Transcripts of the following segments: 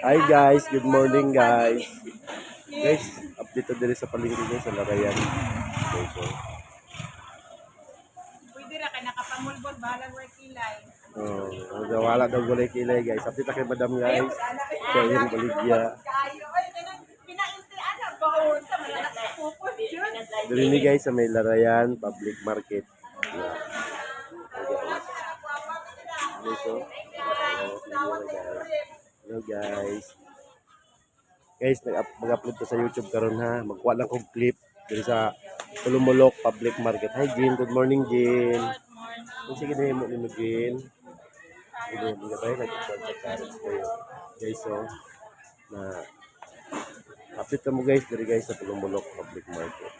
Hi guys, good morning guys. Guys, update to diri sa palengke guys sa Larayan. Okay, so, Pwede ra kay nakapamulbol bahalang way kilay. wala daw gulay kilay guys. Update na kay Madam guys. Kaya yung baligya. Kayo ay kanang pinaintian na baon sa mga nakapupos yun. Diri ni guys sa may Larayan Public Market. Yeah. Okay, so, hello guys. Guys, mag-upload to sa YouTube karon ha. Magkuha lang kong clip diri sa Tulumulok Public Market. Hi Jean, good morning Jean. Sige na mo ni Jean. Hindi mo tayo nag-contact cards kayo. Guys, so na update mo guys diri guys sa Tulumulok Public Market.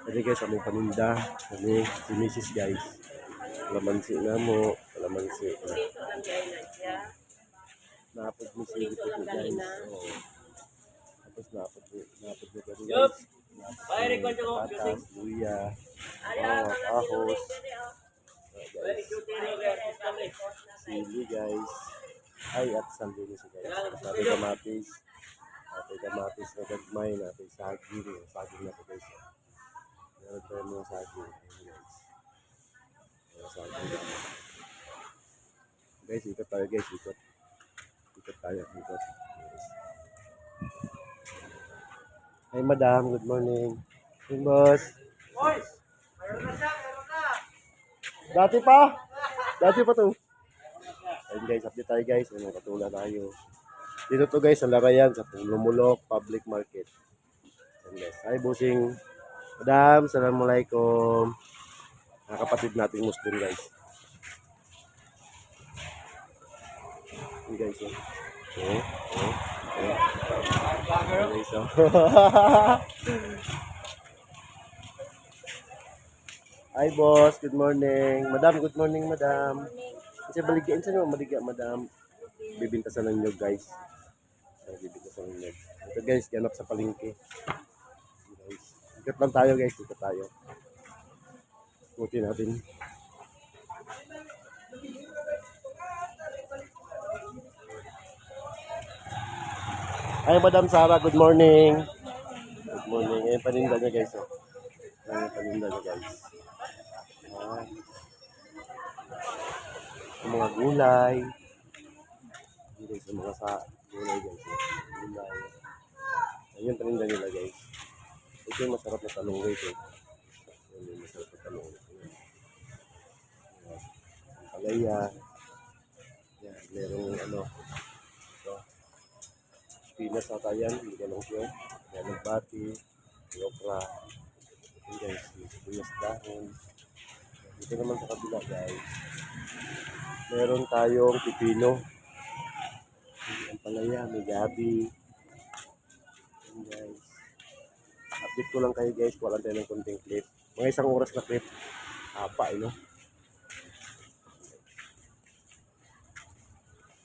Diri guys among paninda, kami si Mrs. guys. Kalamansi na mo, kalamansi na. Napod mo si dito guys. So, tapos napod mo guys. Patas, luya, ahos. Sili guys. Ay, at sandili si guys. Natin kamatis. Natin kamatis na gagmay. Natin saging. Saging na ito guys. Meron tayo mga saging. Ayan guys. Mga saging. Guys, ikot tayo guys. Ikot. Ikot tayo. Ikot. Hi madam, good morning. Hey boss. Boys, mayroon na siya, mayroon na. Dati pa? Dati pa to. Ayun guys, update tayo guys. Ayun, katula tayo. Dito to guys, sa Larayan, sa Lumulok Public Market. Ayun guys. Hi bossing. Madam, assalamualaikum. Mga kapatid nating Muslim guys. Ayun guys. Ayun guys. Hi boss, good morning. Madam, good morning madam. Kasi baligyan sa inyo, maligya madam. Bibinta sa ninyo guys. Bibinta sa ninyo. Ito guys, ganap sa palengke. Guys. Ikot lang tayo guys, ikot tayo. Buti natin. Hi Madam Sara, good morning. Good morning. Ayan paninda niya guys. Oh. Ayan paninda niya guys. Ayan. Yung mga gulay. Ayan guys, yung mga sa gulay guys. Gulay. Ayan paninda nila guys. Ito yung masarap na talong guys. Ayan yung masarap na talong. Ayan. Ang palaya. Ayan, merong ano. Ito. Pinas ata yan, hindi ka lang siya. Ayan, nagbati, okra. Ayan guys, pinas dahon. Dito naman sa kabila guys. Meron tayong pipino. Ang palaya, may gabi. Ayan guys. Update ko lang kayo guys, wala tayo ng konting clip. Mga isang oras na clip. Hapa no?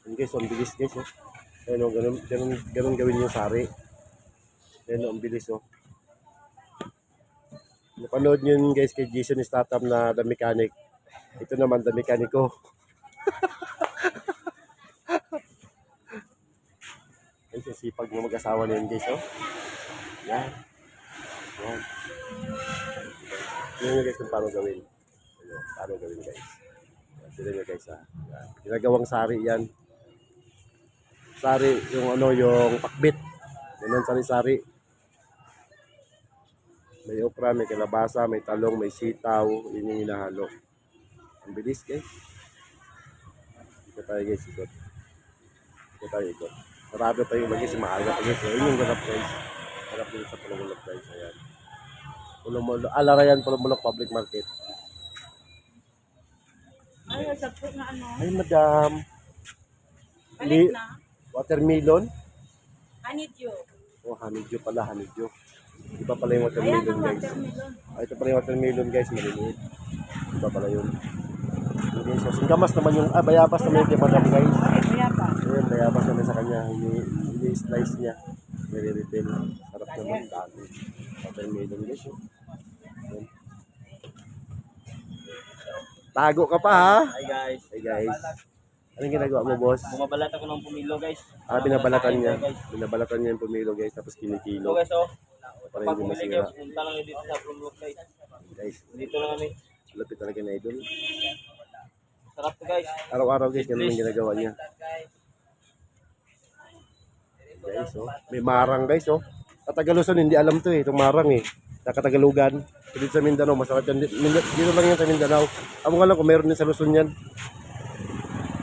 Ayan guys, ang bilis guys oh. Ayan o, ganun gawin yung sari. Ayan o, ang bilis o. Napanood nyo yun guys kay Jason Statham na The Mechanic. Ito naman The Mechanico. Ayan yung sipag ng mag-asawa na yun guys o. Yan. Yan. Yan guys kung paano gawin. Ayan, paano gawin guys. Sila nyo guys ha. Yan. Ginagawang sari yan. Sari, yung ano, yung pakbit. Yan sari-sari. May okra, may kalabasa, may talong, may sitaw. Yun yung hinahalo. Ang bilis guys. Ikot tayo guys, ikot. Ikot tayo, ikot. Marado pa yung magis, maaga pa guys. Yun yung ganap guys. Ganap din sa Tulumulok guys. Ayan. Larayan, Tulumulok Public Market. Ay, sapo na ano. Ay madam. Balik na. Watermelon? Honeydew. Oh, honeydew pala, honeydew. Iba pala yung Ayan watermelon ang guys. watermelon. Ah, ito pala yung watermelon guys, maliliit. Iba pala yun. Okay, so singkamas naman yung, bayabas naman yung kay madam guys. Ay, kuya pa. Ayan, bayabas naman sa kanya. Ini-slice niya. Nire-refill. Sarap naman, dami. Watermelon guys. Oh. Ayan. Tago ka pa ha? Hi guys. Hey guys. Anong ginagawa mo, boss? Bumabalat ako ng pumilo guys. Binabalatan niya. Guys. Binabalatan niya yung pumilo, guys, tapos So kinikilo. guys, oh. Para Pag hindi bumili masira. kayo, punta lang kayo dito sa Promlock guys. Guys, Dito lang kami. lapit talaga na idol. Sarap to guys. Araw-araw, guys, ganun yung ginagawa niya. Guys, oh. May marang, guys, oh. Sa Tagaluson, hindi alam to eh. Itong marang eh. Sa Katagalugan. Dito sa Mindanao, masarap yan. Dito lang yan sa Mindanao. Amo nga lang kung meron din sa Luzon yan.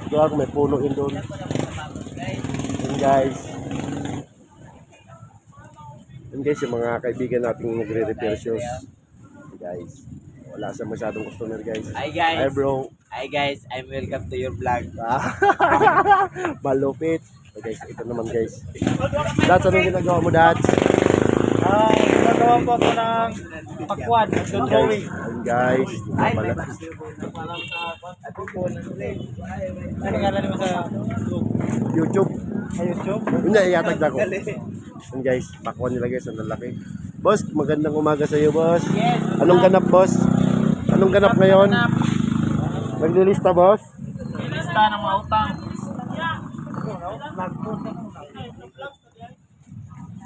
Ito ako, may puno yun doon. Yun, guys. Yun, guys, yung mga kaibigan nating nagre-repair shoes. Guys, wala sa masyadong customer, guys. Hi guys. Hi, bro. Hi guys, I'm welcome to your vlog. Malupit. So, guys, ito naman, guys. Dats, anong ginagawa mo, Dats? Nagawa po ako ng pakwan, drawing. Ayun, guys. Pala. Ano nga lang mo sa YouTube. YouTube? Hindi, iatag na ko. Yun, guys. Pakuan nila, guys. Ang lalaki. Boss, magandang umaga sa iyo, boss. Yes. Anong ganap, boss? Anong ganap ngayon? Naglilista, boss? Lista ng mga utang.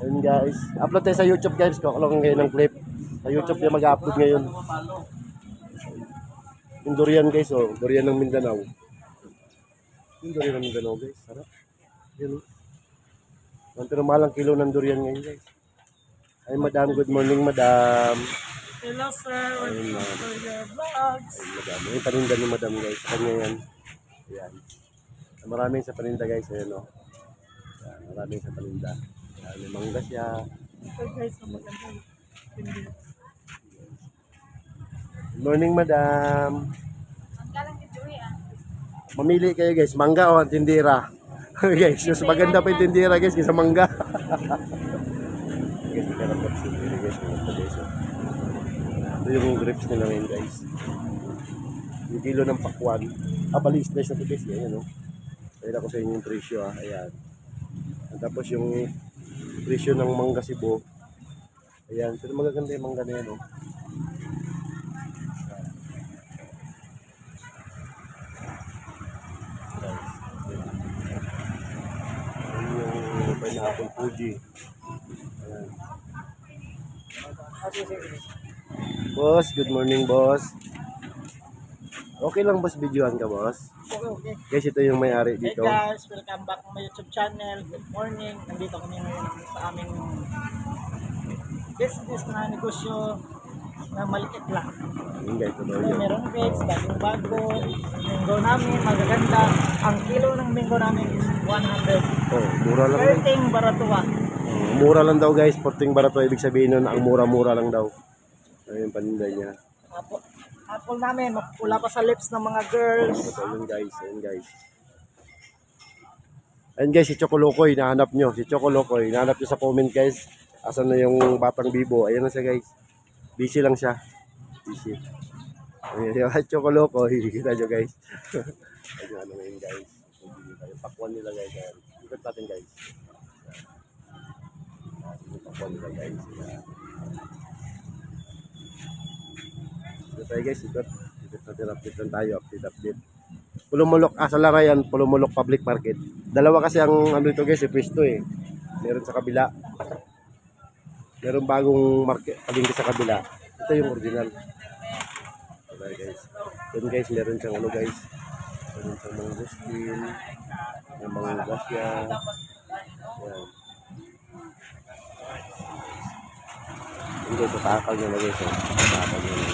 Ayun, guys. Upload tayo sa YouTube, guys. Kukulong ngayon ng clip. Sa YouTube yung mag-upload ngayon. Yung durian, guys, oh. Durian ng Mindanao. Yung durian ng Mindanao, guys. Sarap. Yan, oh. Pero malang kilo ng durian ngayon, guys. Ay, madam. Good morning, madam. Hello sir, Ayun, madam. for your vlogs. Ayun, madam. Yung paninda ni madam, guys. Kanya yan. Ayan. Maraming sa paninda, guys. Ayan, oh. Ayan, maraming sa paninda. Ayan, may mangga siya. Ito guys, ang magandang hindi. Good morning, madam. Galang dito ah. Mamili kayo, guys. Mangga o tindira. Guys, mas maganda pa yung tindira, guys, kaysa mangga. Guys, maganda pa yung tindira, guys. Guys, oh. Ito yung grapes nila ngayon, guys. Yung kilo ng pakwan. Balis na siya ito, guys. Ayan, oh. Ayan ako sa inyo yung presyo, ah. Ayan. At tapos yung presyo ng mangga Cebu. Ayan. Pero magaganda yung mangga na yan, oh. Yung pineapple Fuji. Ayan. Boss, good morning, boss. Okay lang, boss, videoan ka, boss. Okay. Guys, ito yung may-ari Hey dito. guys, welcome back to my YouTube channel. Good morning. Nandito kami ngayon sa aming business na negosyo na maliit lang. Ayun, guys, ito daw So, yun. meron guys, bagong bago. Minggo namin, magaganda. Ang kilo ng minggo namin is 100. Oh, mura lang. Guys. Perting baratuwa. Mura lang daw, guys. Porting barato, ibig sabihin nun, ang mura-mura lang daw. Ayun yung paninda niya. Apple namin, mapula pa sa lips ng mga girls. Ito yun, guys. Ayun, guys. Ayun, guys, si Chocolokoy, nahanap nyo. Si Chocolokoy, nahanap nyo sa comment, guys. Asan na yung batang bibo? Ayan na siya, guys. Busy lang siya. Busy. Ayun, yung Chocolokoy. Kita nyo, guys. Ayun, ano ngayon, guys. Yung pakwan nila, guys. Ayan. Ikot natin, guys. Yung pakwan nila, guys. Ayan. Ito tayo, guys. Ikot. Ikot natin. Update lang tayo. Update. Pulumulok. Sa Larayan, Pulumulok Public Market. Dalawa kasi ang ano ito, guys. Pwesto eh. Meron sa kabila. Meron bagong market. Palingki sa kabila. Ito yung original. Okay, guys. Doon, guys. Meron siyang ano, guys. Meron siyang mga gustin. May mga gasya. Ayan. Hindi, tatakal niya na, guys. Tatakal niya na.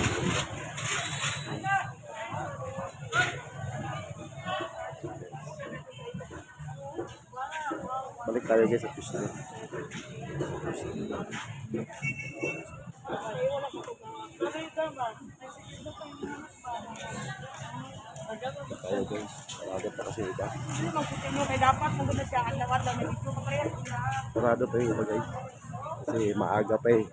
Balik tayo, guys, sa pwesto. Tayo, guys. Sarado pa kasi iba. Dapat muna siya ang lawat lang dito pa rin. Sarado pa yung iba, guys. Kasi maaga pa eh.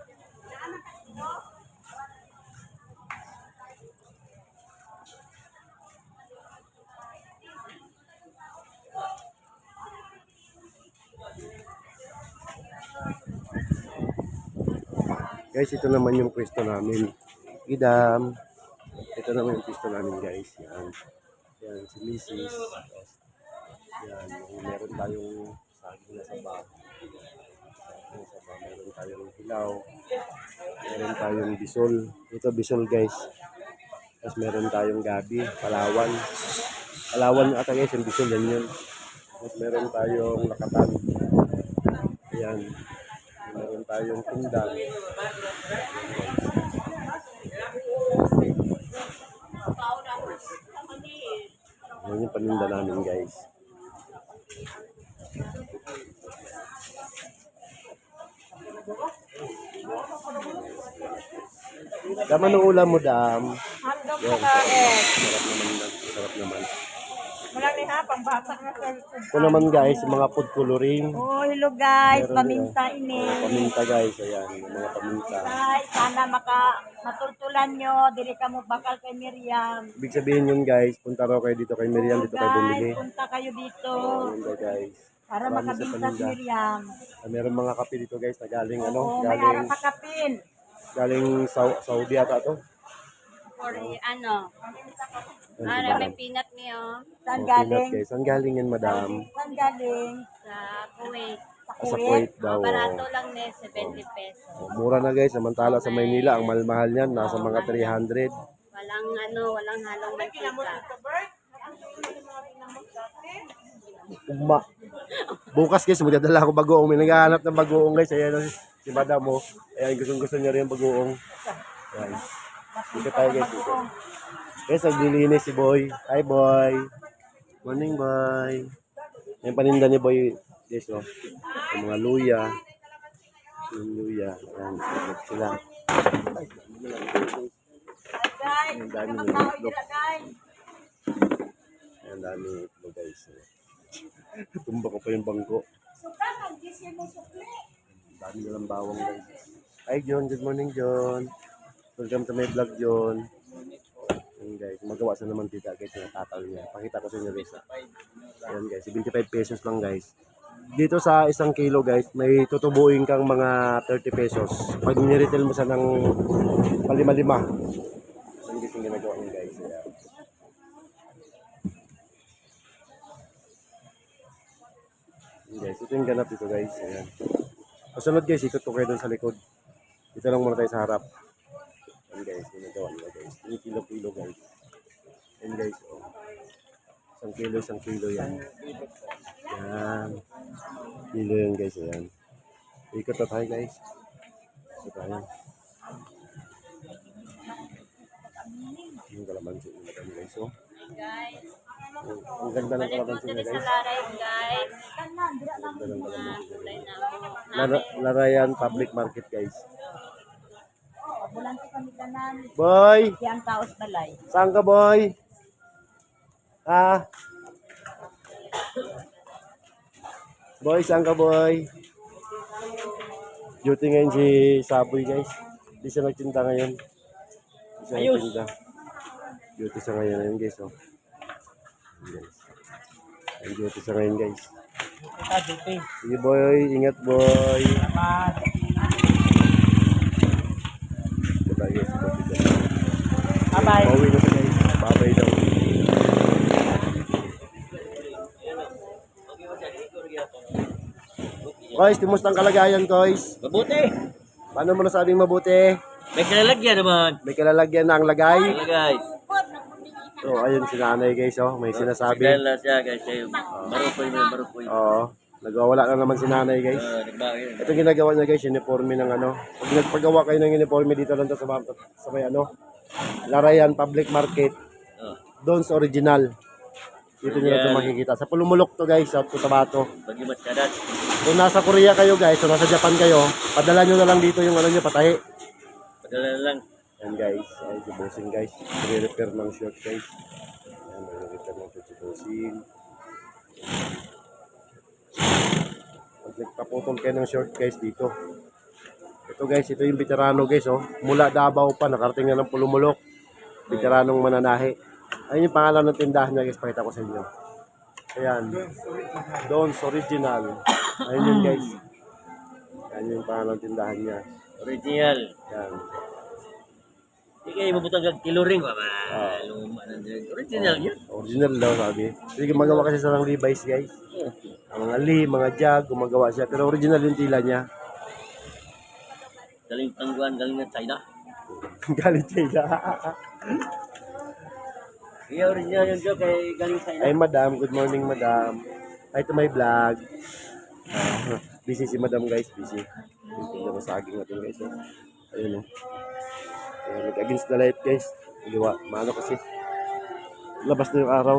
Guys, ito naman yung pwesto namin. Idam. Ito naman yung pwesto namin, guys. Yan. Yan, si Mrs. Yan, meron tayong saging na saba. Saging saba, meron tayong hilaw. Meron tayong bisol. Ito bisol guys. Tapos meron tayong gabi, palawan. Palawan ata guys, yung bisol yan yun. Tapos meron tayong lakatan. Ayan. Meron tayong tundang. Yan yung paninda namin guys. Dama ng ulam mo, Dam. Hotdog Yan, sa kain. sarap naman. Sarap naman. Wala ni ha, pambata na sa Ito naman guys, mga food coloring. Oh, hello guys, Meron paminta ini. Mga paminta guys, ayan, yung mga paminta. Guys, sana matultulan nyo, dili ka mo bakal kay Miriam. Ibig sabihin yun guys, punta raw kayo dito kay Miriam, dito kayo bumili. Guys, punta kayo dito Ayan guys. para Marami sa makabinta si paninda. Miriam. Meron mga kape dito guys na galing ano, Oh, may ara galing pa kapin. Saudi ata to. For ano, Yan, may diba? peanut niyo Saan Peanut, galing? guys. Saan galing yan, madam? Saan galing? sa Kuwait. Sa Kuwait daw. Barato lang ni 70 pesos. Mura na guys, samantala sa Maynila, ang mahal-mahal niyan, nasa mga 300. Walang halong mantika. Ugma. Bukas guys, magdadala ako bagoong. May naghahanap ng bagoong guys. Ayan si madam mo. Ayan, gustong-gusto niya rin yung bagoong. Ayan. Dito tayo guys. Dito. Guys, naglilinis si Boy. Hi Boy. Morning Boy. Yung paninda ni Boy. Guys, oh. Yung mga luya. Yung luya. Ayan. Sila. Guys, Ang dami ng tao itlog. dila guys. Ang dami ng itlog guys. Tumba ko pa yung bangko. Suka, mag-gising mo sukli. Ang dami nilang bawang guys. Hi John, good morning John. Welcome to my vlog John. Ayan guys, magawa sa naman tita guys yung tatal niya. Pakita ko sa inyo guys. Ayan guys, 75 pesos lang guys. Dito sa 1 kilo guys, may tutubuin kang mga 30 pesos. Pag niretail mo sa ng palima-lima. Ayan guys yung ginagawa niya guys. Ayan. Ayan guys, ito yung ganap dito guys. Ayan. Kasunod guys, itutok kayo dun sa likod. Dito lang muna tayo sa harap. Ayan guys, ginagawa nila guys. 1 kilo guys. Ayan guys, oh. 1 kilo yan. Yan. Kilo yan guys, ayan. Ikot na tayo guys. Ikot tayo. Yung kalamansi nila kami guys, oh. Guys, Ang ganda ng kalamansi nila dito sa guys. Laray guys. Ang ganda ng kalamansi nila. Kulay na Larayan Public Market guys. Bulanti kami tanan. Boy! Di ang taos balay. Saan ka boy? Ha? Boy, saan ka boy? Duty ngayon si Saboy guys. Hindi siya nagtinda ngayon. Hindi siya nagtinda. Duty siya ngayon ayun guys. Oh. Ayan, guys. Ang duty siya ngayon guys. Kita duty. Sige boy, ingat boy. Salamat. Diba guys? Bye-bye. Pauwi na siya guys. Bye-bye daw. Guys, kumusta ang kalagayan guys? Mabuti. Paano mo nasabing mabuti? May kalalagyan naman. May kalalagyan na ang lagay. Kalagay. So, ayun si nanay guys, oh. May sinasabi. Kala siya guys. Marupoy. Oo. Nagwawala na naman si nanay guys. Nagbago. Ito ginagawa niya guys, uniforme ng ano. Pag nagpagawa kayo ng uniforme dito lang to sa may ano. Larayan Public Market. Don's Original. Dito nyo na ito makikita. Sa Pulumulok to guys, sa Cotabato. Bagimat kadat. Kung nasa Korea kayo guys, o nasa Japan kayo, padala nyo na lang dito yung ano nyo, patahi. Padala na lang. Yan guys, ay si Bossing guys. Re-repair ng short guys. Yan, re-repair ng short si Bossing. Pag nagpaputol kayo ng short guys dito. Ito guys, ito yung veterano guys oh. Mula Davao pa, nakarating na ng Pulumulok. Veteranong mananahi. Ayun yung pangalan ng tindahan niya guys, pakita ko sa inyo. Ayan. Don's Original. Ayun yun guys. Ayan yung pangalan ng tindahan niya. Original. Yan. Hindi kayo mabutang kag kiluring ba? Ah. Luma na dyan. Original yan. Original daw sabi. Sige, gumagawa kasi sa ng Levi's, guys. Ang mga Lee, mga Jag, gumagawa siya. Pero original yung tila niya. Galing tangguan, galing na China. Galit siya. Kaya original yung joke kay galing China. Ay, madam. Good morning, madam. Hi to my vlog. Busy si madam, guys. Busy. Yung tingnan sa saging natin, guys. Oh. Ayun, oh. Against the light, guys. Liwa. Maano kasi. Labas na yung araw.